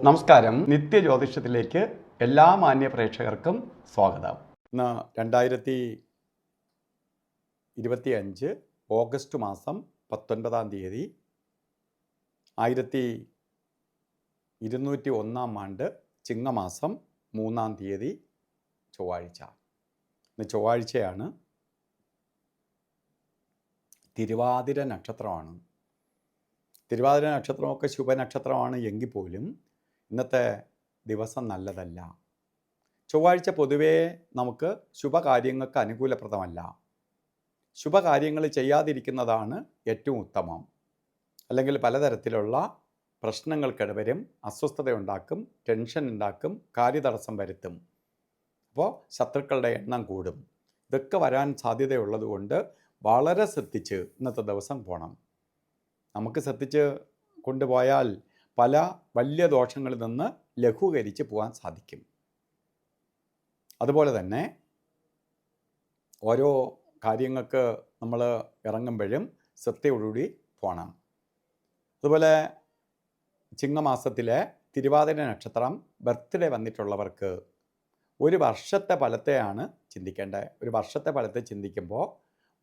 നമസ്കാരം. നിത്യജ്യോതിഷത്തിലേക്ക് എല്ലാ മാന്യ പ്രേക്ഷകർക്കും സ്വാഗതം. ഇന്ന് 2025 ഓഗസ്റ്റ് മാസം 19-ാം തീയതി 1201 ആണ്ട് ചിങ്ങമാസം 3-ാം തീയതി ചൊവ്വാഴ്ച. ഇന്ന് ചൊവ്വാഴ്ചയാണ്. തിരുവാതിര നക്ഷത്രമാണ്. തിരുവാതിര നക്ഷത്രമൊക്കെ ശുഭനക്ഷത്രമാണ് എങ്കിൽ പോലും ഇന്നത്തെ ദിവസം നല്ലതല്ല. ചൊവ്വാഴ്ച പൊതുവേ നമുക്ക് ശുഭകാര്യങ്ങൾക്ക് അനുകൂലപ്രദമല്ല. ശുഭകാര്യങ്ങൾ ചെയ്യാതിരിക്കുന്നതാണ് ഏറ്റവും ഉത്തമം. അല്ലെങ്കിൽ പലതരത്തിലുള്ള പ്രശ്നങ്ങൾക്കിടവരും, അസ്വസ്ഥതയുണ്ടാക്കും, ടെൻഷൻ ഉണ്ടാക്കും, കാര്യതടസ്സം വരുത്തും. അപ്പോൾ ശത്രുക്കളുടെ എണ്ണം കൂടും. ഇതൊക്കെ വരാൻ സാധ്യതയുള്ളത് കൊണ്ട് വളരെ ശ്രദ്ധിച്ച് ഇന്നത്തെ ദിവസം പോകണം. നമുക്ക് ശ്രദ്ധിച്ച് കൊണ്ടുപോയാൽ പല വലിയ ദോഷങ്ങളിൽ നിന്ന് ലഘൂകരിച്ച് പോകാൻ സാധിക്കും. അതുപോലെ തന്നെ ഓരോ കാര്യങ്ങൾക്ക് നമ്മൾ ഇറങ്ങുമ്പോഴും ശ്രദ്ധയോടുകൂടി പോകണം. അതുപോലെ ചിങ്ങമാസത്തിലെ തിരുവാതിര നക്ഷത്രം ബർത്ത്ഡേ വന്നിട്ടുള്ളവർക്ക് ഒരു വർഷത്തെ ഫലത്തെയാണ് ചിന്തിക്കേണ്ടത്. ഒരു വർഷത്തെ ഫലത്തെ ചിന്തിക്കുമ്പോൾ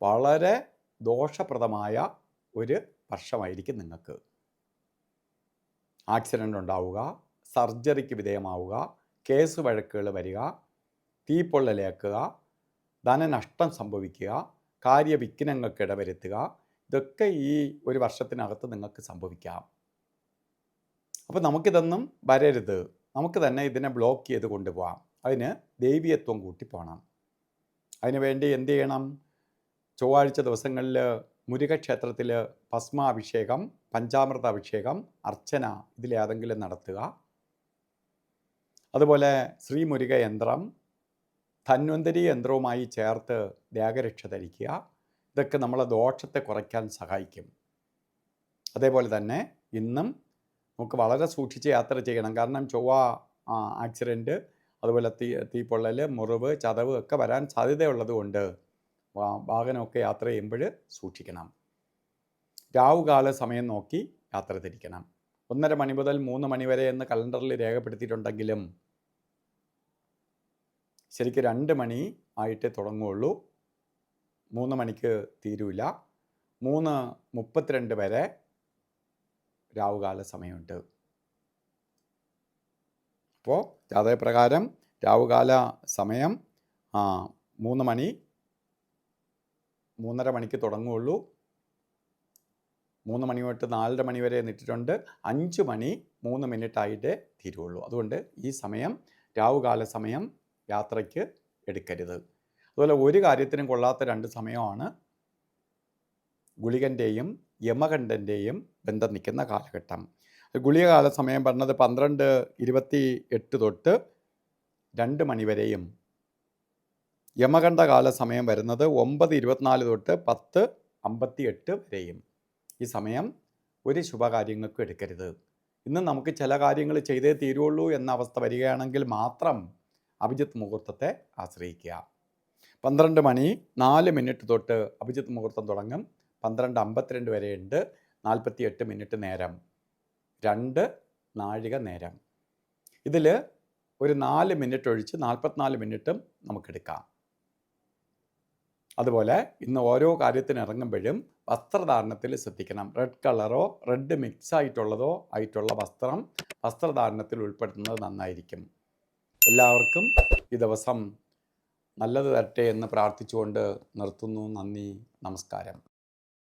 വളരെ ദോഷപ്രദമായ ഒരു വർഷമായിരിക്കും നിങ്ങൾക്ക്. ആക്സിഡൻ്റ് ഉണ്ടാവുക, സർജറിക്ക് വിധേയമാവുക, കേസ് വഴക്കുകൾ വരിക, തീപ്പൊള്ളലേക്കുക, ധനനഷ്ടം സംഭവിക്കുക, കാര്യവിഘ്നങ്ങൾക്ക് ഇടവരുത്തുക, ഇതൊക്കെ ഈ ഒരു വർഷത്തിനകത്ത് നിങ്ങൾക്ക് സംഭവിക്കാം. അപ്പോൾ നമുക്കിതൊന്നും വരരുത്. നമുക്ക് തന്നെ ഇതിനെ ബ്ലോക്ക് ചെയ്ത് കൊണ്ടുപോകാം. അതിന് ദൈവീയത്വം കൂട്ടി പോകണം. അതിനുവേണ്ടി എന്ത് ചെയ്യണം? ചൊവ്വാഴ്ച ദിവസങ്ങളിൽ മുരുകക്ഷേത്രത്തിൽ ഭസ്മാഭിഷേകം, പഞ്ചാമൃത അഭിഷേകം, അർച്ചന ഇതിലേതെങ്കിലും നടത്തുക. അതുപോലെ ശ്രീ മുരുക യന്ത്രം, ധന്വന്തരി യന്ത്രവുമായി ചേർത്ത് ദേഹരക്ഷ ധരിക്കുക. ഇതൊക്കെ നമ്മളെ ദോഷത്തെ കുറയ്ക്കാൻ സഹായിക്കും. അതേപോലെ തന്നെ ഇന്നും നമുക്ക് വളരെ സൂക്ഷിച്ച് യാത്ര ചെയ്യണം. കാരണം ചൊവ്വ ആക്സിഡൻറ്റ്, അതുപോലെ തീപ്പൊള്ളൽ, മുറിവ്, ചതവ് ഒക്കെ വരാൻ സാധ്യതയുള്ളത് കൊണ്ട് വാഹനമൊക്കെ യാത്ര ചെയ്യുമ്പോൾ സൂക്ഷിക്കണം. രാവുകാല സമയം നോക്കി യാത്ര തിരിക്കണം. 1:30 മണി മുതൽ 3 മണി വരെ എന്ന് കലണ്ടറിൽ രേഖപ്പെടുത്തിയിട്ടുണ്ടെങ്കിലും ശരിക്കും 2 മണി ആയിട്ടേ തുടങ്ങുകയുള്ളൂ. 3 മണിക്ക് തീരൂല. 3:32 വരെ രാവുകാല സമയമുണ്ട്. അപ്പോൾ അതേപ്രകാരം രാവുകാല സമയം 3 മണി 3:30 മണിക്ക് തുടങ്ങുകയുള്ളൂ. 3 മണി തൊട്ട് 4:30 മണി വരെ നിട്ടിട്ടുണ്ട്. 5 മണി 3 മിനിറ്റായിട്ടേ തീരുള്ളൂ. അതുകൊണ്ട് ഈ സമയം രാവുകാല സമയം യാത്രയ്ക്ക് എടുക്കരുത്. അതുപോലെ ഒരു കാര്യത്തിനും കൊള്ളാത്ത 2 സമയമാണ് ഗുളികൻ്റെയും യമകണ്ഠൻ്റെയും ബന്ധം നിൽക്കുന്ന കാലഘട്ടം. ഗുളികകാല സമയം പറഞ്ഞത് 12:28 തൊട്ട് 2 മണി വരെയും, യമകണ്ഠകാല സമയം വരുന്നത് 9:24 തൊട്ട് 10:58 വരെയും. ഈ സമയം ഒരു ശുഭകാര്യങ്ങൾക്കും എടുക്കരുത്. ഇന്ന് നമുക്ക് ചില കാര്യങ്ങൾ ചെയ്തേ തീരുള്ളൂ എന്ന അവസ്ഥ വരികയാണെങ്കിൽ മാത്രം അഭിജിത്ത് മുഹൂർത്തത്തെ ആശ്രയിക്കുക. 12 മണി 4 മിനിറ്റ് തൊട്ട് അഭിജിത്ത് മുഹൂർത്തം തുടങ്ങും. 12:52 വരെ ഉണ്ട്. 48 മിനിറ്റ് നേരം, 2 നാഴിക നേരം. ഇതിൽ ഒരു 4 മിനിറ്റ് ഒഴിച്ച് 44 മിനിറ്റും നമുക്കെടുക്കാം. അതുപോലെ ഇന്ന് ഓരോ കാര്യത്തിന് ഇറങ്ങുമ്പോഴും വസ്ത്രധാരണത്തിൽ ശ്രദ്ധിക്കണം. റെഡ് കളറോ റെഡ് മിക്സ് ആയിട്ടുള്ള വസ്ത്രധാരണത്തിൽ ഉൾപ്പെടുത്തുന്നത് നന്നായിരിക്കും. എല്ലാവർക്കും ഈ ദിവസം നല്ലത് തരട്ടെ എന്ന് പ്രാർത്ഥിച്ചുകൊണ്ട് നിർത്തുന്നു. നന്ദി, നമസ്കാരം.